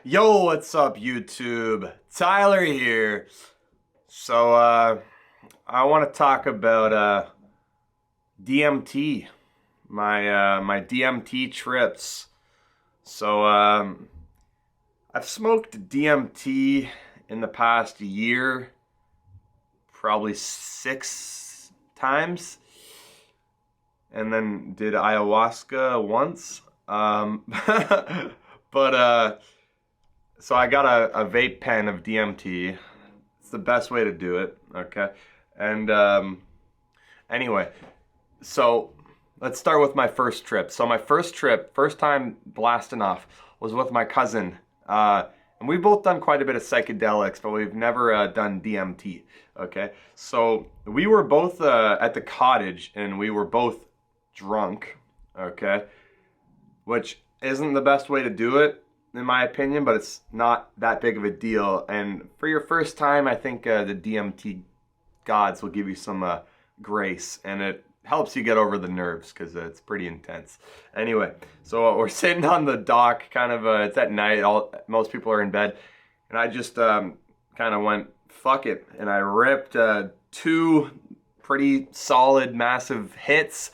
Yo, what's up, YouTube? Tyler here. I want to talk about DMT, my DMT trips. So, I've smoked DMT in the past year, probably 6 times, and then did ayahuasca once. But So I got a vape pen of DMT. It's the best way to do it. Okay, and anyway, so let's start with my first trip. So my first trip, first time blasting off, was with my cousin. And we've both done quite a bit of psychedelics, but we've never done DMT. Okay, so we were both at the cottage, and we were both drunk. Okay, which isn't the best way to do it, in my opinion, but it's not that big of a deal. And for your first time, I think the DMT gods will give you some grace, and it helps you get over the nerves because it's pretty intense. Anyway, so we're sitting on the dock, kind of. It's at night. Most people are in bed, and I just kind of went fuck it, and I ripped two pretty solid, massive hits,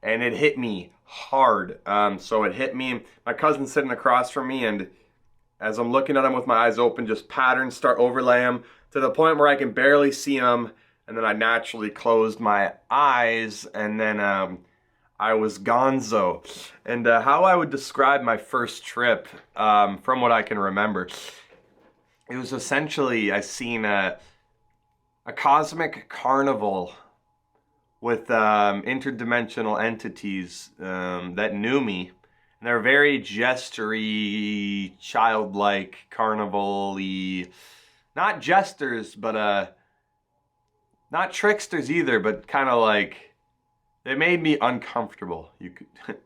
and it hit me hard. So it hit me. My cousin's sitting across from me, and as I'm looking at him with my eyes open, just patterns start overlaying him to the point where I can barely see him. And then I naturally closed my eyes, and then I was gonzo. And how I would describe my first trip, from what I can remember, it was essentially I seen a cosmic carnival with interdimensional entities that knew me. And they're very gestury, childlike, carnival-y. Not jesters, but not tricksters either, but kind of like, they made me uncomfortable.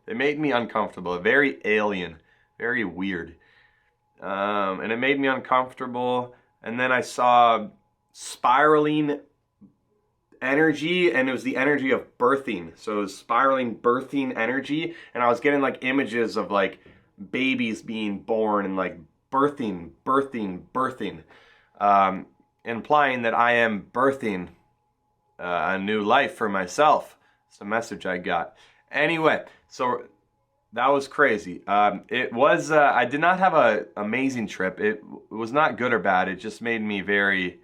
They made me uncomfortable. Very alien, very weird. And it made me uncomfortable. And then I saw spiraling energy, and it was the energy of birthing. So it was spiraling birthing energy, and I was getting like images of like babies being born and like birthing, implying that I am birthing a new life for myself. It's the message I got. Anyway, so that was crazy. It was I did not have a amazing trip. It was not good or bad. It just made me very,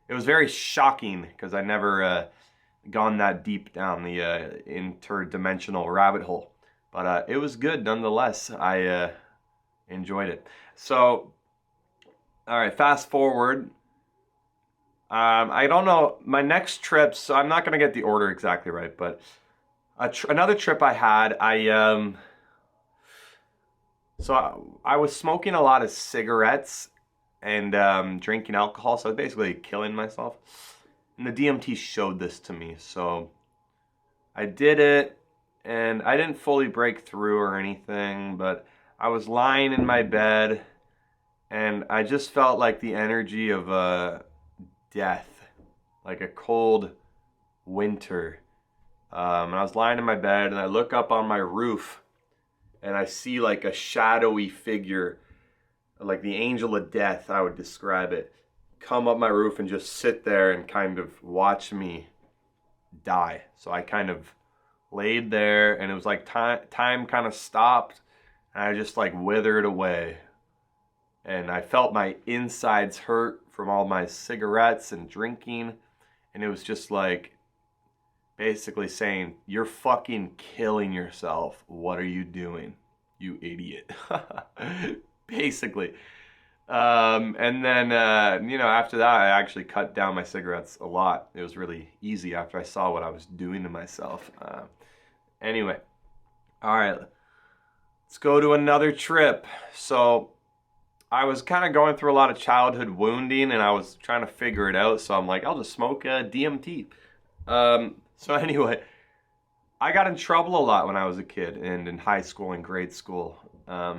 it was very shocking because I never gone that deep down the interdimensional rabbit hole. But it was good nonetheless. I enjoyed it. So, all right, fast forward. I don't know my next trip, so I'm not gonna get the order exactly right. But another trip I had, I was smoking a lot of cigarettes and drinking alcohol, so I was basically killing myself. And the DMT showed this to me, so I did it, and I didn't fully break through or anything, but I was lying in my bed, and I just felt like the energy of death, like a cold winter. And I was lying in my bed, and I look up on my roof, and I see like a shadowy figure, like the angel of death, I would describe it, come up my roof and just sit there and kind of watch me die. So I kind of laid there, and it was like time kind of stopped, and I just like withered away. And I felt my insides hurt from all my cigarettes and drinking, and it was just like basically saying, "You're fucking killing yourself. What are you doing, you idiot?" Basically. And then, after that, I actually cut down my cigarettes a lot. It was really easy after I saw what I was doing to myself. Anyway, all right, let's go to another trip. So I was kind of going through a lot of childhood wounding, and I was trying to figure it out. So I'm like, I'll just smoke DMT. So anyway, I got in trouble a lot when I was a kid and in high school and grade school.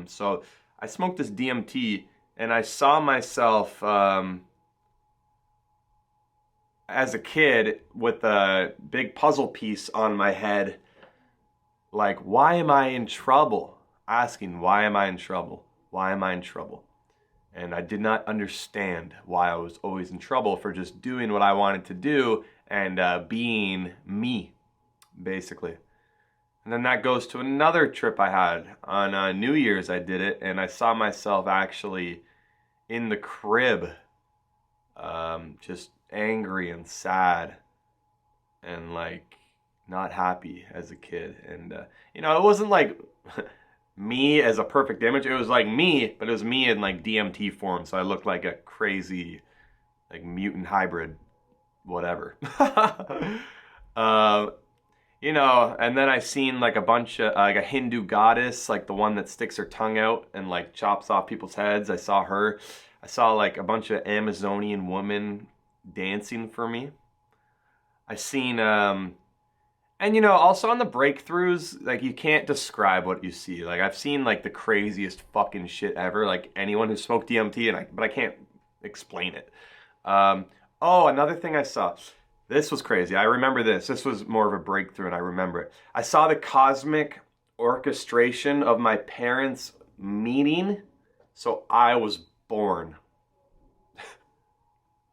So I smoked this DMT, and I saw myself as a kid with a big puzzle piece on my head. Like, why am I in trouble? Asking, why am I in trouble? Why am I in trouble? And I did not understand why I was always in trouble for just doing what I wanted to do and being me, basically. And then that goes to another trip I had. On New Year's I did it, and I saw myself actually in the crib, just angry and sad and like not happy as a kid. And it wasn't like me as a perfect image. It was like me, but it was me in like DMT form. So I looked like a crazy, like mutant hybrid, whatever. And then I seen like a bunch of like a Hindu goddess, like the one that sticks her tongue out and like chops off people's heads. I saw her. I saw like a bunch of Amazonian women dancing for me. I seen and also on the breakthroughs, like you can't describe what you see. Like I've seen like the craziest fucking shit ever. Like anyone who smoked DMT, but I can't explain it. Another thing I saw. This was crazy. I remember this. This was more of a breakthrough, and I remember it. I saw the cosmic orchestration of my parents' meeting, so I was born.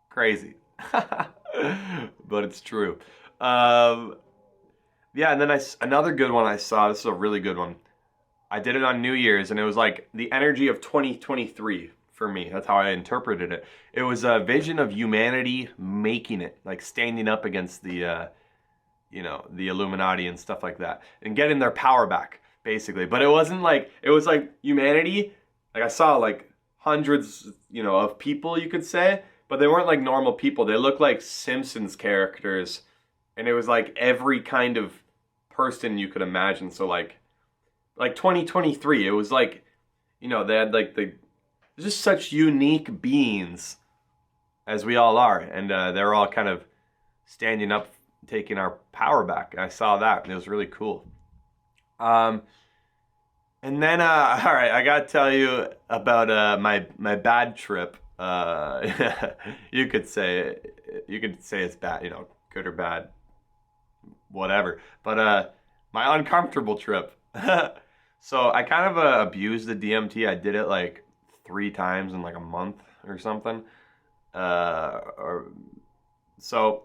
Crazy. But it's true. Yeah, and then another good one I saw. This is a really good one. I did it on New Year's, and it was like the energy of 2023 for me. That's how I interpreted it. It was a vision of humanity making it, like standing up against the Illuminati and stuff like that, and getting their power back, basically. But it wasn't like, it was like humanity. Like I saw like hundreds, of people, you could say, but they weren't like normal people. They looked like Simpsons characters, and it was like every kind of person you could imagine. So like 2023, it was like, they had like just such unique beings as we all are, and they're all kind of standing up, taking our power back. I saw that, and it was really cool. And then, all right, I gotta tell you about my bad trip. You could say it's bad, good or bad, whatever. But my uncomfortable trip. So I kind of abused the DMT. I did it like 3 times in like a month or something. So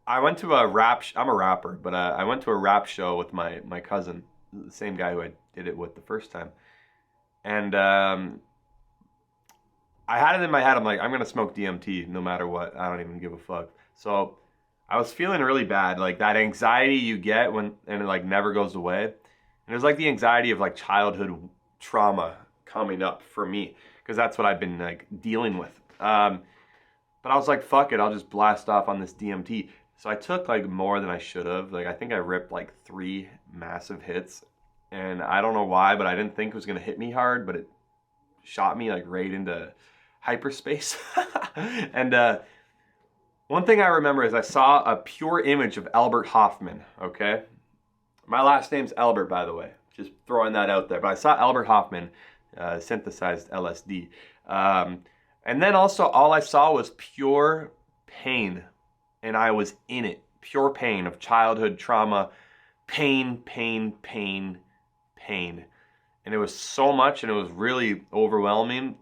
I went to a rap. I'm a rapper, but I went to a rap show with my cousin, the same guy who I did it with the first time, and I had it in my head. I'm like, I'm gonna smoke DMT no matter what. I don't even give a fuck. So I was feeling really bad, like that anxiety you get and it like never goes away. And it was like the anxiety of like childhood trauma coming up for me, because that's what I've been like dealing with. But I was like, fuck it, I'll just blast off on this DMT. So I took like more than I should have. Like I think I ripped like 3 massive hits, and I don't know why, but I didn't think it was gonna hit me hard, but it shot me like right into hyperspace. And one thing I remember is I saw a pure image of Albert Hoffman, okay? My last name's Albert, by the way. Just throwing that out there. But I saw Albert Hoffman, synthesized LSD. And then also all I saw was pure pain. And I was in it. Pure pain of childhood trauma. Pain, pain, pain, pain. And it was so much, and it was really overwhelming.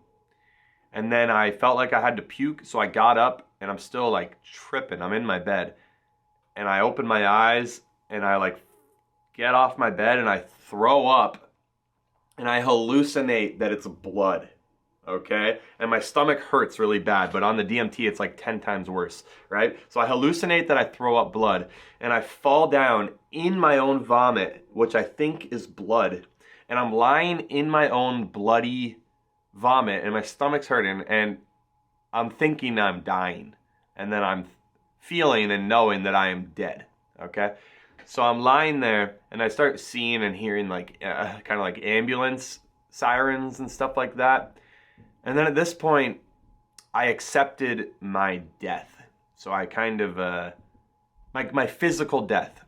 And then I felt like I had to puke, so I got up, and I'm still like tripping. I'm in my bed, and I open my eyes, and I like get off my bed, and I throw up, and I hallucinate that it's blood, okay? And my stomach hurts really bad, but on the DMT, it's like 10 times worse, right? So I hallucinate that I throw up blood, and I fall down in my own vomit, which I think is blood, and I'm lying in my own bloody vomit, and my stomach's hurting, and I'm thinking I'm dying, and then I'm feeling and knowing that I am dead, okay? So I'm lying there, and I start seeing and hearing like kind of like ambulance sirens and stuff like that. And then at this point, I accepted my death. So I kind of my physical death,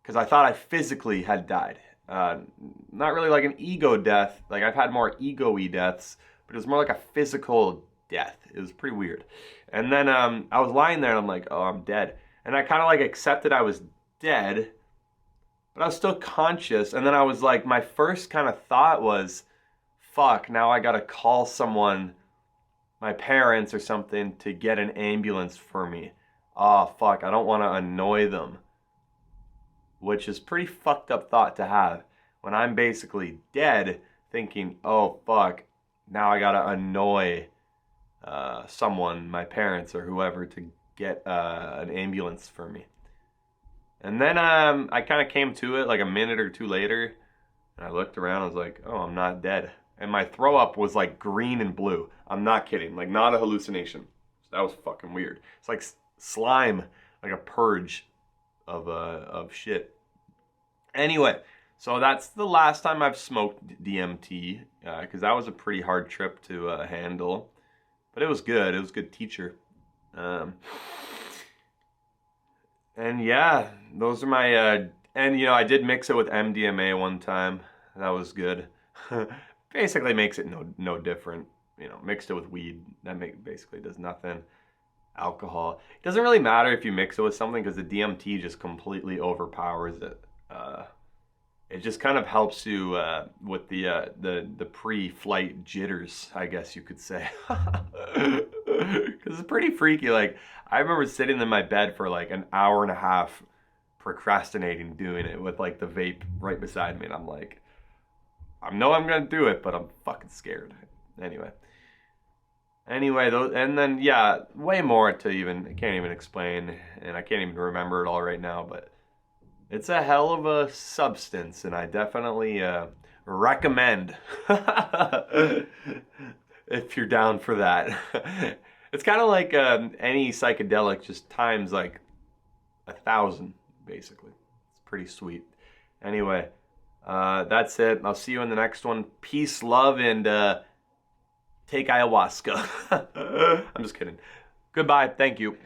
because I thought I physically had died. Not really like an ego death. Like I've had more ego-y deaths, but it was more like a physical death. It was pretty weird. And then I was lying there, and I'm like, oh, I'm dead. And I kind of like accepted I was dead, but I was still conscious. And then I was like, my first kind of thought was, fuck, now I gotta call someone, my parents or something, to get an ambulance for me. Oh, fuck, I don't want to annoy them. Which is pretty fucked up thought to have when I'm basically dead, thinking, oh, fuck, now I gotta annoy someone, my parents or whoever, to get an ambulance for me. And then I kind of came to it like a minute or two later, and I looked around, I was like, oh, I'm not dead. And my throw up was like green and blue. I'm not kidding, like not a hallucination. That was fucking weird. It's like slime, like a purge of shit. Anyway, so that's the last time I've smoked DMT, because that was a pretty hard trip to handle. But it was good. It was a good teacher. And yeah, those are my, and I did mix it with MDMA one time. That was good. Basically makes it no different. Mixed it with weed, that basically does nothing. Alcohol. It doesn't really matter if you mix it with something because the DMT just completely overpowers it. It just kind of helps you with the pre-flight jitters, I guess you could say. Because it's pretty freaky. Like, I remember sitting in my bed for like an hour and a half procrastinating doing it with like the vape right beside me, and I'm like, I know I'm gonna do it, but I'm fucking scared. Anyway, and then yeah, way more to I can't even explain, and I can't even remember it all right now, but it's a hell of a substance, and I definitely recommend if you're down for that. It's kind of like any psychedelic, just times like 1,000, basically. It's pretty sweet. Anyway, that's it. I'll see you in the next one. Peace, love, and take ayahuasca. I'm just kidding. Goodbye. Thank you.